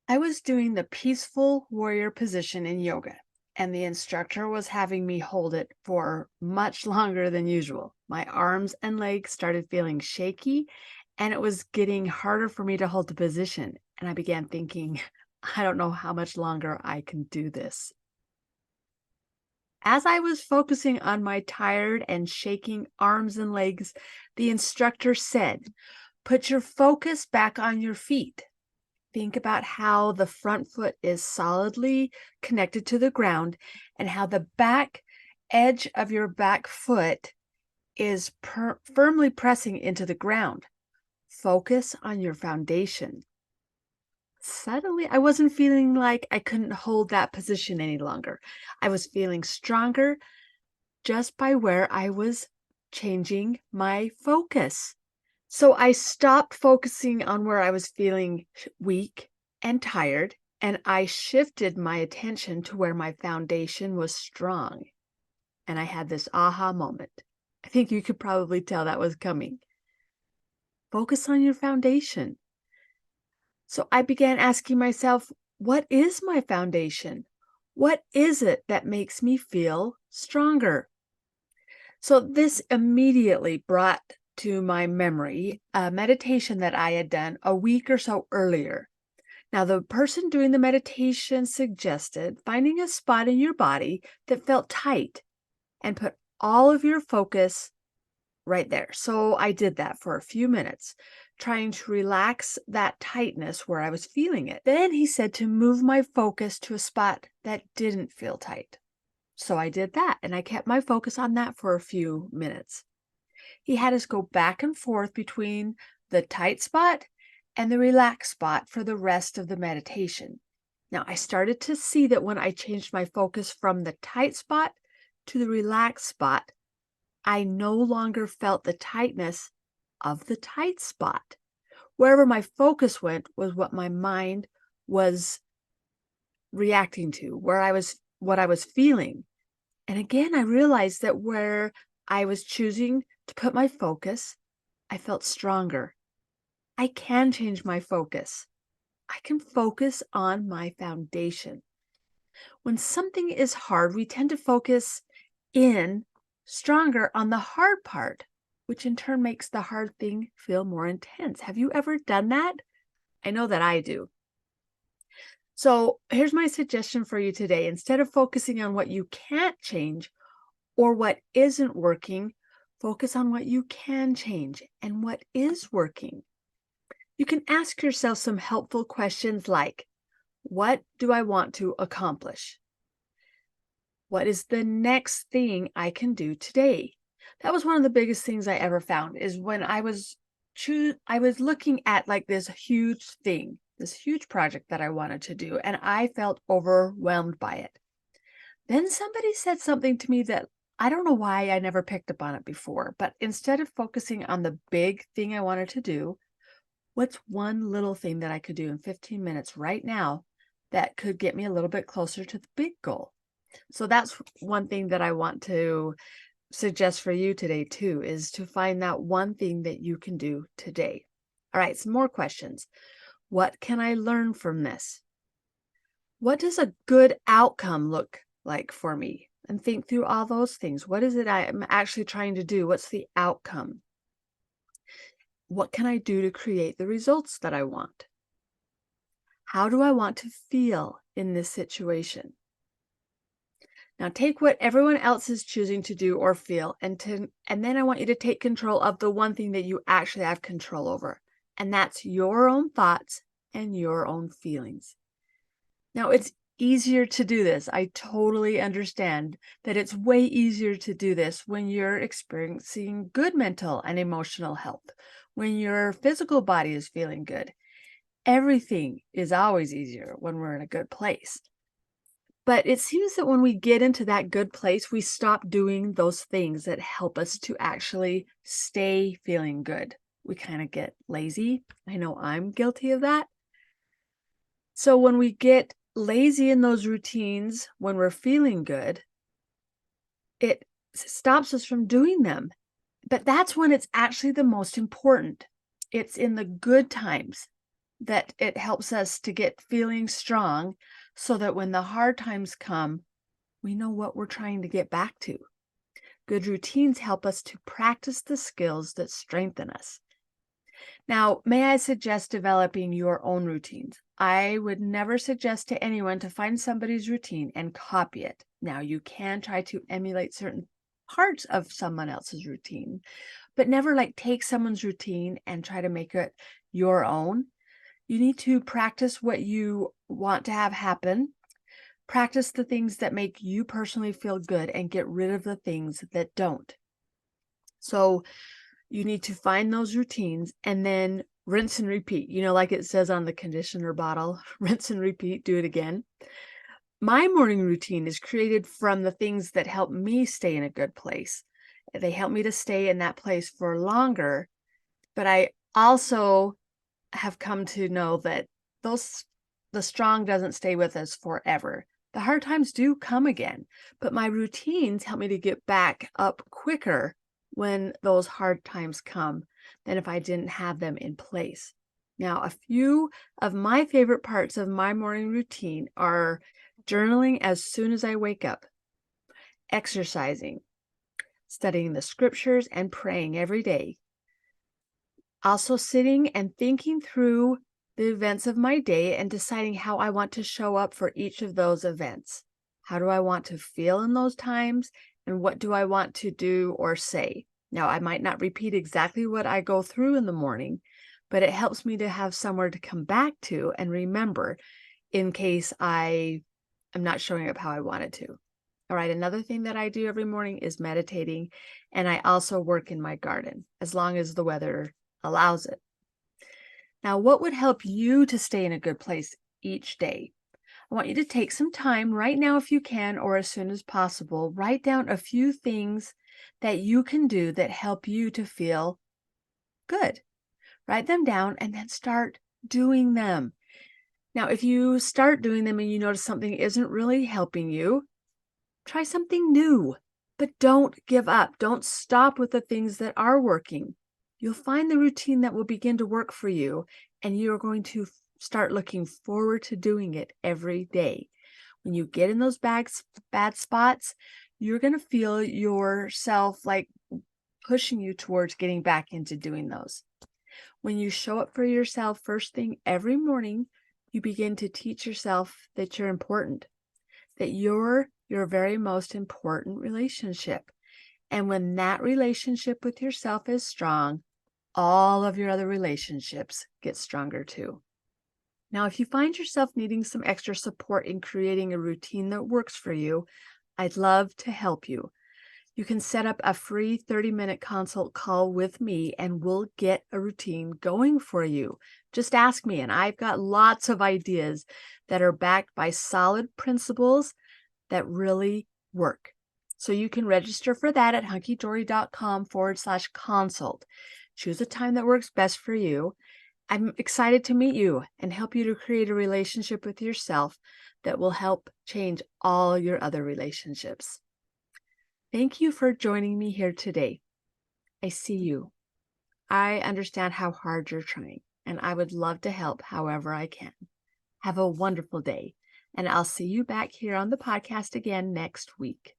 I was doing the peaceful warrior position in yoga, and the instructor was having me hold it for much longer than usual. My arms and legs started feeling shaky, and it was getting harder for me to hold the position. And I began thinking, I don't know how much longer I can do this. As I was focusing on my tired and shaking arms and legs, the instructor said, "Put your focus back on your feet. Think about how the front foot is solidly connected to the ground and how the back edge of your back foot is firmly pressing into the ground. Focus on your foundation." Suddenly, I wasn't feeling like I couldn't hold that position any longer. I was feeling stronger just by where I was changing my focus. So I stopped focusing on where I was feeling weak and tired, and I shifted my attention to where my foundation was strong. And I had this aha moment. I think you could probably tell that was coming. Focus on your foundation. So I began asking myself, what is my foundation? What is it that makes me feel stronger? So this immediately brought to my memory a meditation that I had done a week or so earlier. Now, the person doing the meditation suggested finding a spot in your body that felt tight and put all of your focus right there. So I did that for a few minutes, trying to relax that tightness where I was feeling it. Then he said to move my focus to a spot that didn't feel tight. So I did that and I kept my focus on that for a few minutes. He had us go back and forth between the tight spot and the relaxed spot for the rest of the meditation. Now, I started to see that when I changed my focus from the tight spot to the relaxed spot, I no longer felt the tightness of the tight spot. Wherever my focus went was what my mind was reacting to, what I was feeling. And again, I realized that where I was choosing to put my focus, I felt stronger. I can change my focus. I can focus on my foundation. When something is hard, we tend to focus in stronger on the hard part, which in turn makes the hard thing feel more intense. Have you ever done that? I know that I do. So here's my suggestion for you today. Instead of focusing on what you can't change or what isn't working, focus on what you can change and what is working. You can ask yourself some helpful questions like, what do I want to accomplish? What is the next thing I can do today? That was one of the biggest things I ever found is when I was looking at like this huge thing, this huge project that I wanted to do, and I felt overwhelmed by it. Then somebody said something to me that I don't know why I never picked up on it before, but instead of focusing on the big thing I wanted to do, what's one little thing that I could do in 15 minutes right now that could get me a little bit closer to the big goal? So that's one thing that I want to suggest for you today too, is to find that one thing that you can do today. All right, some more questions. What can I learn from this? What does a good outcome look like for me? And think through all those things. What is it I am actually trying to do? What's the outcome? What can I do to create the results that I want? How do I want to feel in this situation? Now take what everyone else is choosing to do or feel and then I want you to take control of the one thing that you actually have control over. And that's your own thoughts and your own feelings. Now it's easier to do this. I totally understand that it's way easier to do this when you're experiencing good mental and emotional health, when your physical body is feeling good. Everything is always easier when we're in a good place. But it seems that when we get into that good place, we stop doing those things that help us to actually stay feeling good. We kind of get lazy. I know I'm guilty of that. So when we get lazy in those routines, when we're feeling good, it stops us from doing them. But that's when it's actually the most important. It's in the good times that it helps us to get feeling strong so that when the hard times come, we know what we're trying to get back to. Good routines help us to practice the skills that strengthen us. Now, may I suggest developing your own routines? I would never suggest to anyone to find somebody's routine and copy it. Now, you can try to emulate certain parts of someone else's routine, but never take someone's routine and try to make it your own. You need to practice what you want to have happen. Practice the things that make you personally feel good and get rid of the things that don't. So you need to find those routines and then rinse and repeat. Like it says on the conditioner bottle, rinse and repeat, do it again. My morning routine is created from the things that help me stay in a good place. They help me to stay in that place for longer, but I also have come to know that the strong doesn't stay with us forever. The hard times do come again, but my routines help me to get back up quicker when those hard times come than if I didn't have them in place. Now, a few of my favorite parts of my morning routine are journaling as soon as I wake up, exercising, studying the scriptures, and praying every day. Also sitting and thinking through the events of my day and deciding how I want to show up for each of those events. How do I want to feel in those times? And what do I want to do or say? Now, I might not repeat exactly what I go through in the morning, but it helps me to have somewhere to come back to and remember in case I am not showing up how I wanted to. All right, another thing that I do every morning is meditating, and I also work in my garden as long as the weather allows it. Now, what would help you to stay in a good place each day? I want you to take some time right now, if you can, or as soon as possible, write down a few things that you can do that help you to feel good. Write them down and then start doing them. Now, if you start doing them and you notice something isn't really helping you, try something new, but don't give up. Don't stop with the things that are working. You'll find the routine that will begin to work for you, and you're going to start looking forward to doing it every day. When you get in those bad spots, you're going to feel yourself pushing you towards getting back into doing those. When you show up for yourself first thing every morning, you begin to teach yourself that you're important, that you're your very most important relationship. And when that relationship with yourself is strong, all of your other relationships get stronger too. Now, if you find yourself needing some extra support in creating a routine that works for you, I'd love to help you. You can set up a free 30-minute consult call with me and we'll get a routine going for you. Just ask me, and I've got lots of ideas that are backed by solid principles that really work. So you can register for that at hunkydory.com/consult. Choose a time that works best for you. I'm excited to meet you and help you to create a relationship with yourself that will help change all your other relationships. Thank you for joining me here today. I see you. I understand how hard you're trying, and I would love to help however I can. Have a wonderful day, and I'll see you back here on the podcast again next week.